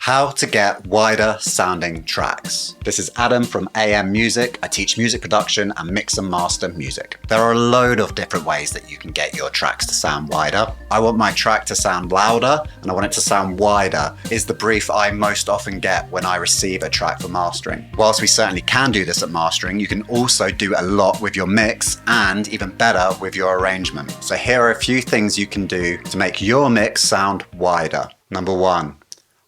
How to get wider sounding tracks. This is Adam from AM Music. I teach music production and mix and master music. There are a load of different ways that you can get your tracks to sound wider. I want my track to sound louder and I want it to sound wider is the brief I most often get when I receive a track for mastering. Whilst we certainly can do this at mastering, you can also do a lot with your mix and even better with your arrangement. So here are a few things you can do to make your mix sound wider. Number one,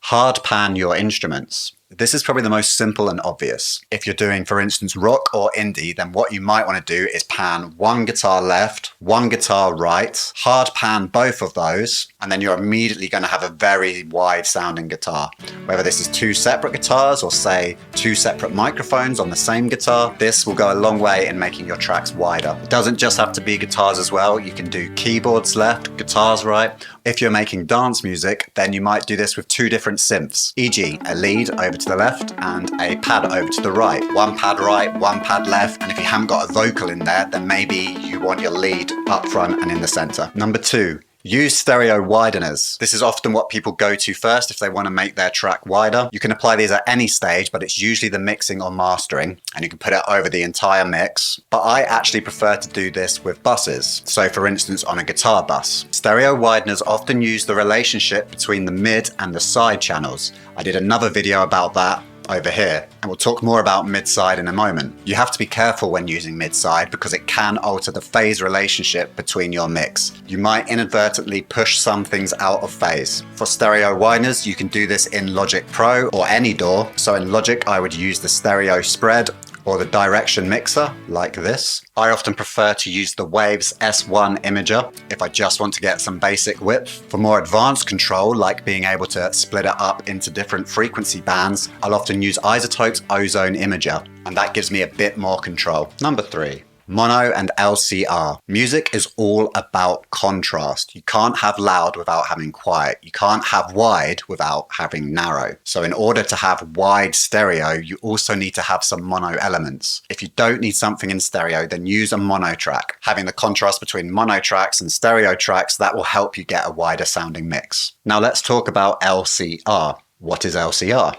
hard pan your instruments. This is probably the most simple and obvious. If you're doing, for instance, rock or indie, then what you might want to do is pan one guitar left, one guitar right, hard pan both of those, and then you're immediately going to have a very wide sounding guitar. Whether this is two separate guitars or say two separate microphones on the same guitar, this will go a long way in making your tracks wider. It doesn't just have to be guitars as well. You can do keyboards left, guitars right. If you're making dance music, then you might do this with two different synths, e.g. a lead over to the left and a pad over to the right. One pad right, one pad left, and if you haven't got a vocal in there, then maybe you want your lead up front and in the center. Number two, use stereo wideners. This is often what people go to first if they want to make their track wider. You can apply these at any stage, but it's usually the mixing or mastering, and you can put it over the entire mix. But I actually prefer to do this with buses. So for instance, on a guitar bus. Stereo wideners often use the relationship between the mid and the side channels. I did another video about that over here, and we'll talk more about midside in a moment. You have to be careful when using midside because it can alter the phase relationship between your mix. You might inadvertently push some things out of phase. For stereo wideners, you can do this in Logic Pro or any DAW. So in Logic, I would use the stereo spread or the direction mixer like this. I often prefer to use the Waves S1 imager if I just want to get some basic width. For more advanced control, like being able to split it up into different frequency bands, I'll often use iZotope's Ozone imager, and that gives me a bit more control. Number three, mono and LCR. Music is all about contrast. You can't have loud without having quiet. You can't have wide without having narrow. So in order to have wide stereo, you also need to have some mono elements. If you don't need something in stereo, then use a mono track. Having the contrast between mono tracks and stereo tracks, that will help you get a wider sounding mix. Now let's talk about LCR. What is LCR?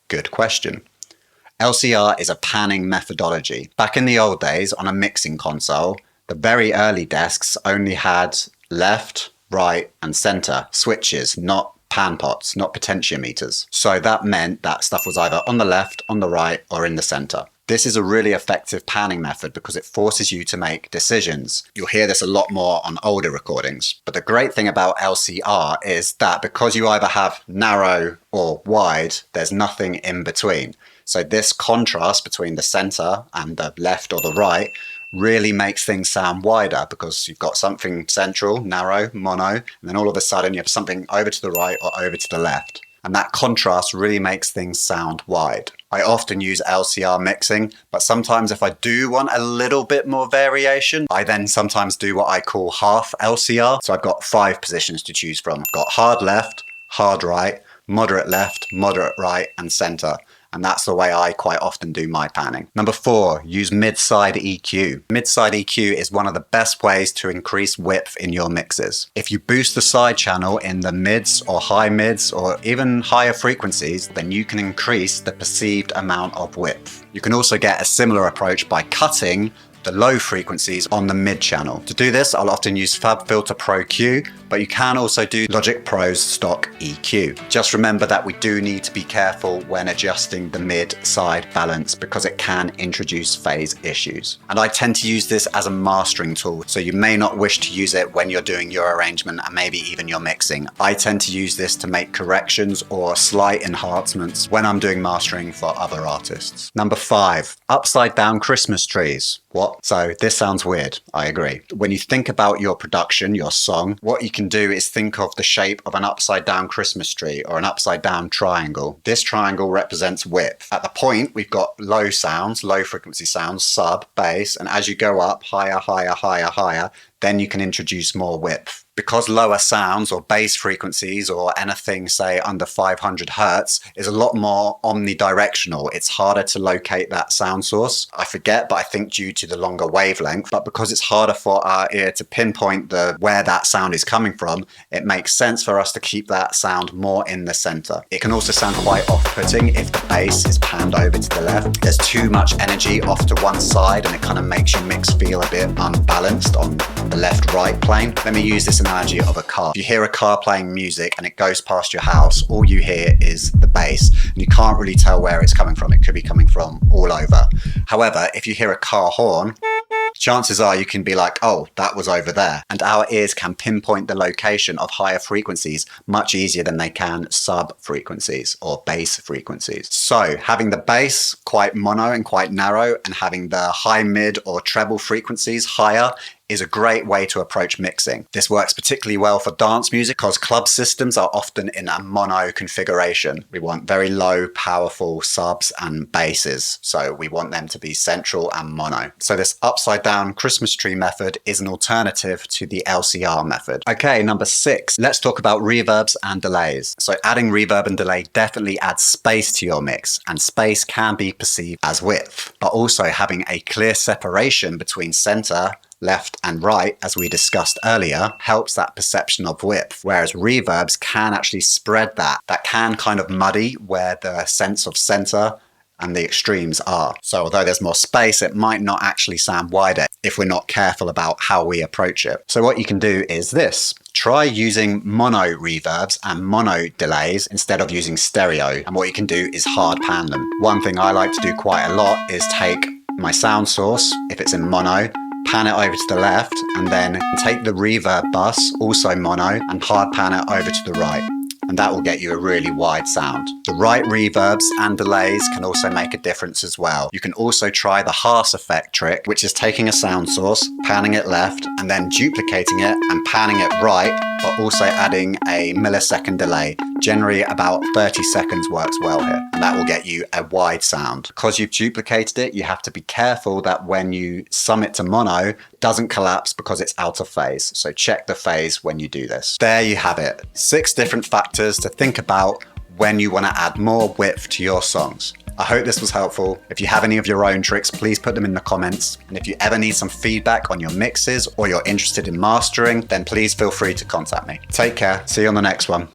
Good question. LCR is a panning methodology. Back in the old days, on a mixing console, the very early desks only had left, right, and center switches, not pan pots, not potentiometers. So that meant that stuff was either on the left, on the right, or in the center. This is a really effective panning method because it forces you to make decisions. You'll hear this a lot more on older recordings. But the great thing about LCR is that because you either have narrow or wide, there's nothing in between. So this contrast between the center and the left or the right really makes things sound wider because you've got something central, narrow, mono, and then all of a sudden you have something over to the right or over to the left. And that contrast really makes things sound wide. I often use LCR mixing, but sometimes if I do want a little bit more variation, I then sometimes do what I call half LCR. So I've got 5 positions to choose from. I've got hard left, hard right, moderate left, moderate right, and center. And that's the way I quite often do my panning. Number 4, use Midside EQ. Midside EQ is one of the best ways to increase width in your mixes. If you boost the side channel in the mids or high mids or even higher frequencies, then you can increase the perceived amount of width. You can also get a similar approach by cutting the low frequencies on the mid channel. To do this, I'll often use FabFilter Pro Q, but you can also do Logic Pro's stock EQ. Just remember that we do need to be careful when adjusting the mid-side balance because it can introduce phase issues. And I tend to use this as a mastering tool, so you may not wish to use it when you're doing your arrangement and maybe even your mixing. I tend to use this to make corrections or slight enhancements when I'm doing mastering for other artists. Number 5, upside down Christmas trees. What? So this sounds weird, I agree. When you think about your production, your song, what you can do is think of the shape of an upside down Christmas tree or an upside down triangle. This triangle represents width. At the point, we've got low sounds, low frequency sounds, sub, bass, and as you go up higher, higher, higher, higher, then you can introduce more width. Because lower sounds or bass frequencies or anything, say, under 500 hertz is a lot more omnidirectional, it's harder to locate that sound source. I forget, but I think due to the longer wavelength, but because it's harder for our ear to pinpoint where that sound is coming from, it makes sense for us to keep that sound more in the center. It can also sound quite off-putting if the bass is panned over to the left. There's too much energy off to one side and it kind of makes your mix feel a bit unbalanced on the left-right plane. Let me use this analogy of a car. If you hear a car playing music and it goes past your house, all you hear is the bass and you can't really tell where it's coming from. It could be coming from all over. However, if you hear a car horn, chances are you can be like, oh, that was over there. And our ears can pinpoint the location of higher frequencies much easier than they can sub frequencies or bass frequencies. So having the bass quite mono and quite narrow and having the high, mid or treble frequencies higher is a great way to approach mixing. This works particularly well for dance music because club systems are often in a mono configuration. We want very low, powerful subs and basses, so we want them to be central and mono. So this upside down Christmas tree method is an alternative to the LCR method. Okay, number 6, let's talk about reverbs and delays. So adding reverb and delay definitely adds space to your mix, and space can be perceived as width, but also having a clear separation between center, left and right, as we discussed earlier, helps that perception of width, whereas reverbs can actually spread that. That can kind of muddy where the sense of center and the extremes are. So although there's more space, it might not actually sound wider if we're not careful about how we approach it. So what you can do is this. Try using mono reverbs and mono delays instead of using stereo. And what you can do is hard pan them. One thing I like to do quite a lot is take my sound source, if it's in mono, pan it over to the left, and then take the reverb bus, also mono, and hard pan it over to the right. And that will get you a really wide sound. The right reverbs and delays can also make a difference as well. You can also try the Haas effect trick, which is taking a sound source, panning it left, and then duplicating it and panning it right, but also adding a millisecond delay. Generally about 30 seconds works well here, and that will get you a wide sound. Because you've duplicated it, you have to be careful that when you sum it to mono, it doesn't collapse because it's out of phase. So check the phase when you do this. There you have it. 6 different factors to think about when you want to add more width to your songs. I hope this was helpful. If you have any of your own tricks, please put them in the comments. And if you ever need some feedback on your mixes or you're interested in mastering, then please feel free to contact me. Take care. See you on the next one.